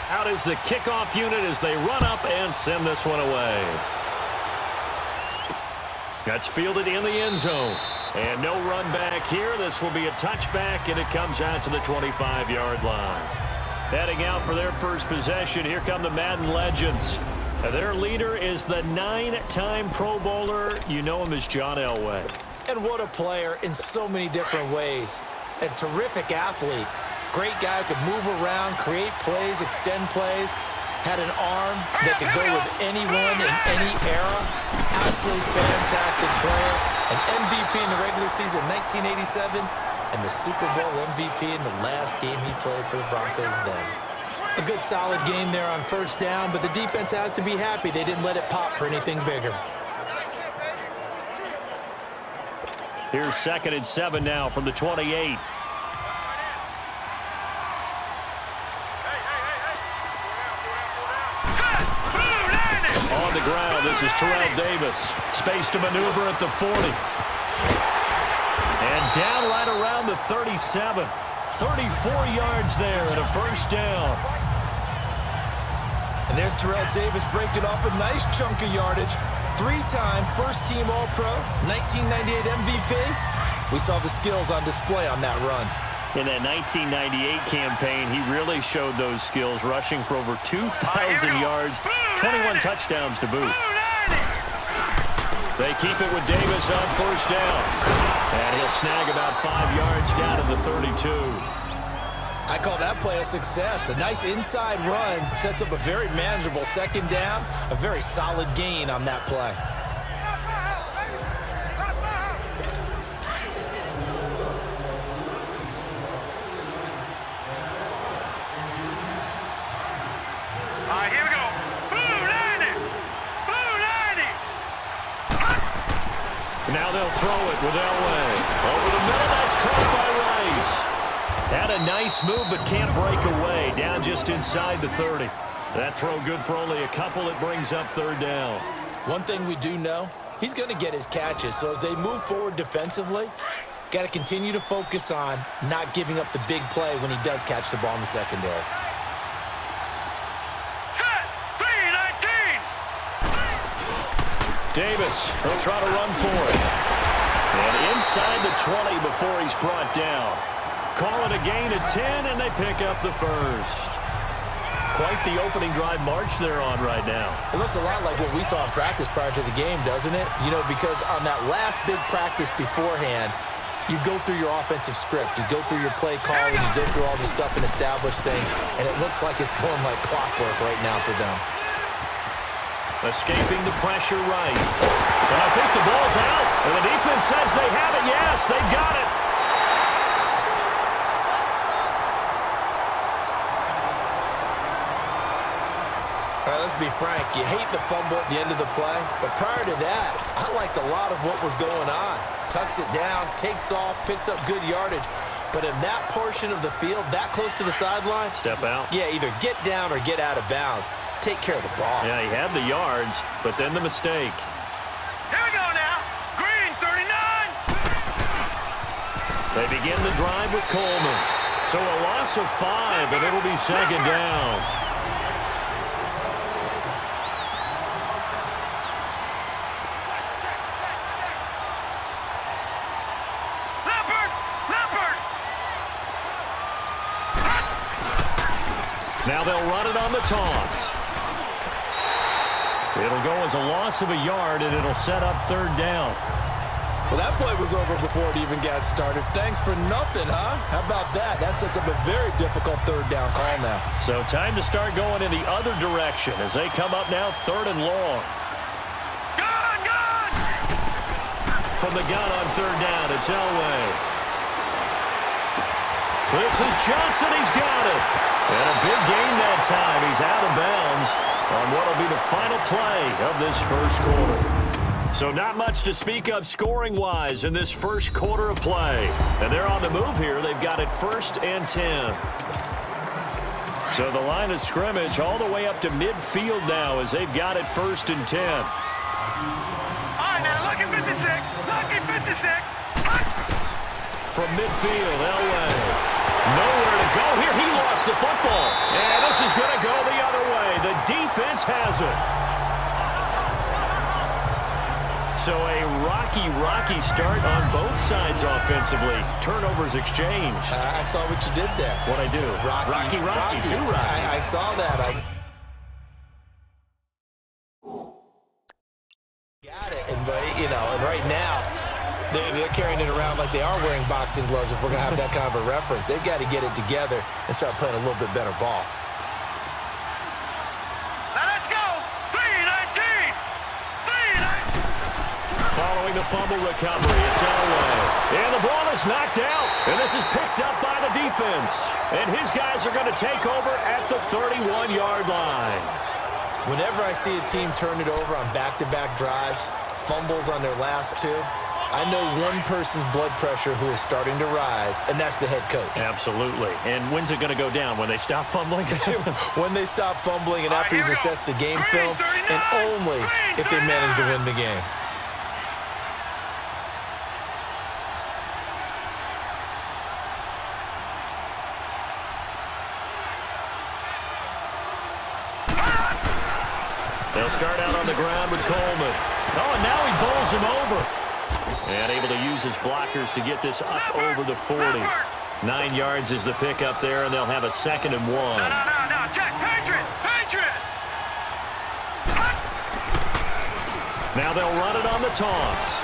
Out is the kickoff unit as they run up and send this one away. That's fielded in the end zone. And no run back here. This will be a touchback, and it comes out to the 25-yard line. Heading out for their first possession, here come the Madden legends. Their leader is the 9-time Pro Bowler. You know him as John Elway. And what a player in so many different ways. A terrific athlete. Great guy who could move around, create plays, extend plays. Had an arm that could go with anyone in any era. Absolutely fantastic player. An MVP in the regular season 1987. And the Super Bowl MVP in the last game he played for the Broncos then. A good solid game there on first down, but the defense has to be happy they didn't let it pop for anything bigger. Here's 2nd and 7 now from the 28. On the ground, this is Terrell Davis. Space to maneuver at the 40. And down right around the 37. 34 yards there and a first down. And there's Terrell Davis breaking off a nice chunk of yardage. 3-time first-team All-Pro, 1998 MVP. We saw the skills on display on that run. In that 1998 campaign, he really showed those skills, rushing for over 2,000 yards, 21 touchdowns to boot. They keep it with Davis on first down. And he'll snag about 5 yards down to the 32. I call that play a success. A nice inside run sets up a very manageable second down. A very solid gain on that play. Here we go. Now they'll throw it with Elway. Over the middle, that's caught by Rice. Had a nice move, but can't break away. Down just inside the 30. That throw good for only a couple. It brings up third down. One thing we do know, he's going to get his catches. So as they move forward defensively, got to continue to focus on not giving up the big play when he does catch the ball in the secondary. Davis, he'll try to run for it. And inside the 20 before he's brought down. Call it a gain of 10, and they pick up the first. Quite the opening drive march they're on right now. It looks a lot like what we saw in practice prior to the game, doesn't it? You know, because on that last big practice beforehand, you go through your offensive script. You go through your play calling. You go through all the stuff and establish things. And it looks like it's going like clockwork right now for them. Escaping the pressure right. And I think the ball's out. And the defense says they have it. Yes, they've got it. All right, let's be frank. You hate the fumble at the end of the play. But prior to that, I liked a lot of what was going on. Tucks it down, takes off, picks up good yardage. But in that portion of the field, that close to the sideline, step out. Yeah, either get down or get out of bounds. Take care of the ball. Yeah, he had the yards, but then the mistake. Here we go now. Green, 39. They begin the drive with Coleman. So a loss of 5, and it'll be second down. Now they'll run it on the toss. It'll go as a loss of a yard, and it'll set up third down. Well, that play was over before it even got started. Thanks for nothing, huh? How about that? That sets up a very difficult third down call now. So time to start going in the other direction as they come up now third and long. Gun! From the gun on third down, it's Elway. This is Johnson. He's got it. And a big gain that time. He's out of bounds on what will be the final play of this first quarter. So not much to speak of scoring-wise in this first quarter of play. And they're on the move here. They've got it 1st and 10. So the line of scrimmage all the way up to midfield now as they've got it 1st and 10. All right, now, lucky 56. Lucky 56. From midfield, Elway. Nowhere to go here. He lost the football. And this is going to go has it. So a rocky start on both sides offensively. Turnovers exchanged. I saw what you did there. What'd I do? Rocky. Too rocky. I saw that. Got it. And right now, they're carrying it around like they are wearing boxing gloves if we're going to have that kind of a reference. They've got to get it together and start playing a little bit better ball. Now let's go. 3-19. Following the fumble recovery, it's Elway. And the ball is knocked out. And this is picked up by the defense. And his guys are going to take over at the 31-yard line. Whenever I see a team turn it over on back-to-back drives, fumbles on their last two, I know one person's blood pressure who is starting to rise, and that's the head coach. Absolutely. And when's it going to go down? When they stop fumbling? When they stop fumbling and after he's assessed the game film, and only if they manage to win the game. They'll start out on the ground with Coleman. Oh, and now he bowls him over. And able to use his blockers to get this up over the 40. 9 yards is the pickup there, and they'll have a 2nd and 1. No, Jack, Patriot. Now they'll run it on the toss.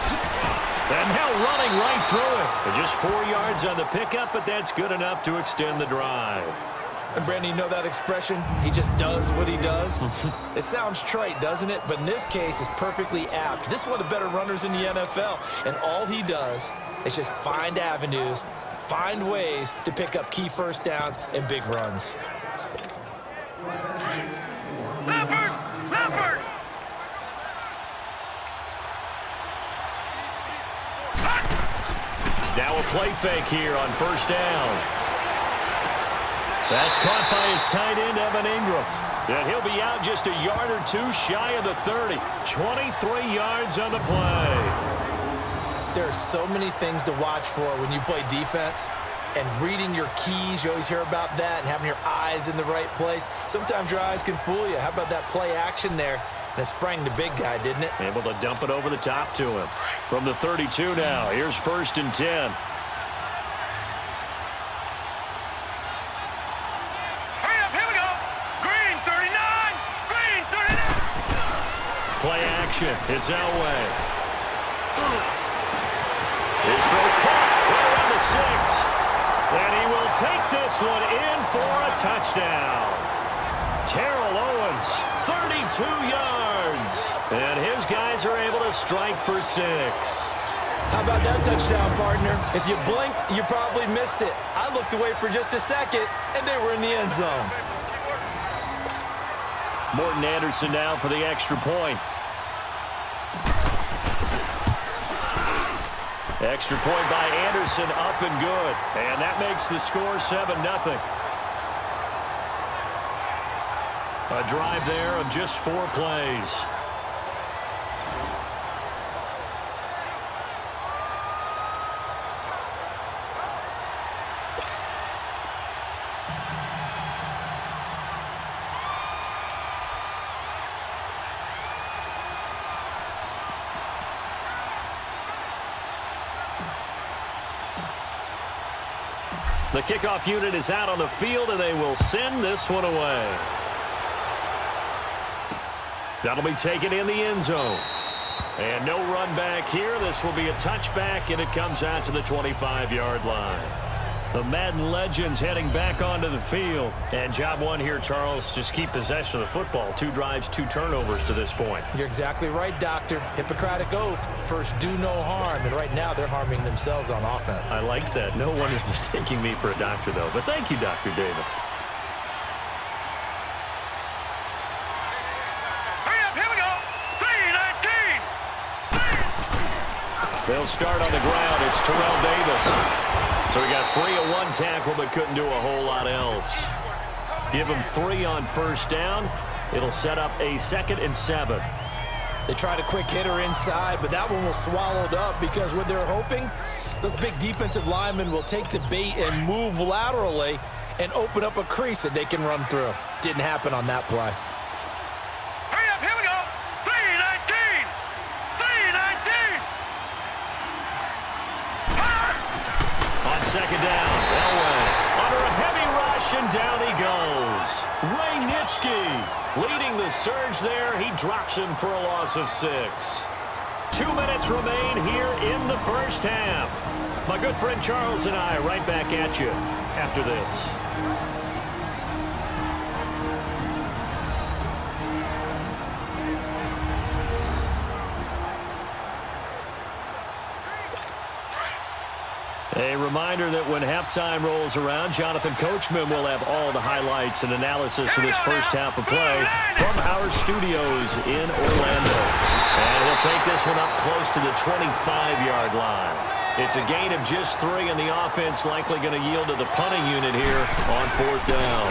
And now running right through it. Just 4 yards on the pickup, but that's good enough to extend the drive. And Brandon, you know that expression? He just does what he does. It sounds trite, doesn't it? But in this case, it's perfectly apt. This is one of the better runners in the NFL. And all he does is just find avenues, find ways to pick up key first downs and big runs. Leopard. Now a play fake here on first down. That's caught by his tight end, Evan Ingram. And he'll be out just a yard or two shy of the 30. 23 yards on the play. There are so many things to watch for when you play defense. And reading your keys, you always hear about that, and having your eyes in the right place. Sometimes your eyes can fool you. How about that play action there? And it sprang the big guy, didn't it? Able to dump it over the top to him. From the 32 now, here's 1st and 10. Play action. It's Elway. His throw caught right around the 6. And he will take this one in for a touchdown. Terrell Owens, 32 yards. And his guys are able to strike for 6. How about that touchdown, partner? If you blinked, you probably missed it. I looked away for just a second, and they were in the end zone. Morton Anderson now for the extra point. Extra point by Anderson, up and good. And that makes the score 7-0. A drive there of just 4 plays. The kickoff unit is out on the field, and they will send this one away. That'll be taken in the end zone. And no run back here. This will be a touchback, and it comes out to the 25-yard line. The Madden legends heading back onto the field. And job one here, Charles, just keep possession of the football. 2 drives, 2 turnovers to this point. You're exactly right, Doctor. Hippocratic oath. First, do no harm. And right now, they're harming themselves on offense. I like that. No one is mistaking me for a doctor, though. But thank you, Dr. Davis. Here we go. 3-19. They'll start on the ground. It's Terrell Davis. So he got 3 on 1 tackle, but couldn't do a whole lot else. Give him 3 on first down. It'll set up a 2nd and 7. They tried a quick hitter inside, but that one was swallowed up because what they're hoping, those big defensive linemen will take the bait and move laterally and open up a crease that they can run through. Didn't happen on that play. second down. Elway under a heavy rush, and down he goes. Ray Nitschke leading the surge there. He drops him for a loss of 6. 2 minutes remain here in the first half. My good friend Charles and I right back at you after this. A reminder that when halftime rolls around, Jonathan Coachman will have all the highlights and analysis of this first half of play from our studios in Orlando. And he'll take this one up close to the 25-yard line. It's a gain of just 3, and the offense likely going to yield to the punting unit here on 4th down.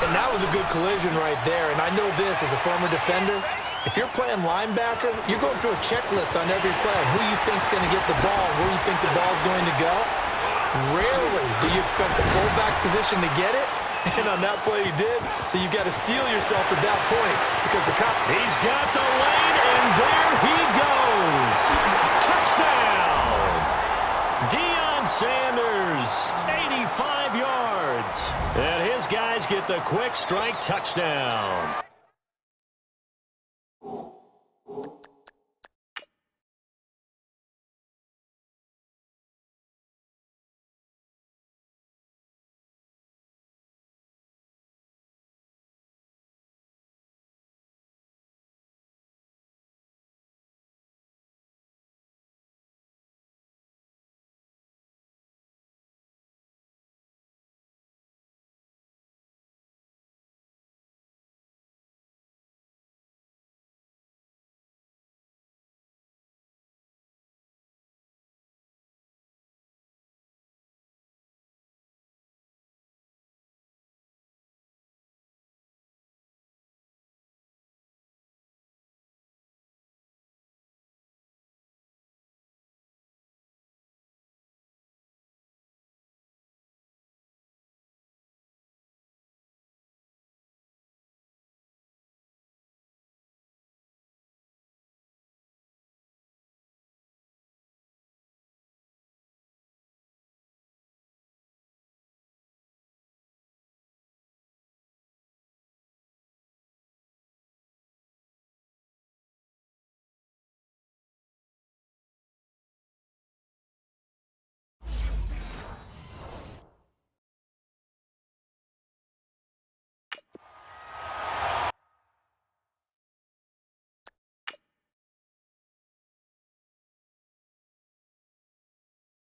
And that was a good collision right there. And I know this as a former defender. If you're playing linebacker, you're going through a checklist on every play on who you think's going to get the ball, where you think the ball's going to go. Rarely do you expect the fullback position to get it. And on that play he did. So you got to steel yourself at that point because the cop. He's got the lane, and there he goes. Touchdown. Deion Sanders, 85 yards. And his guys get the quick strike touchdown.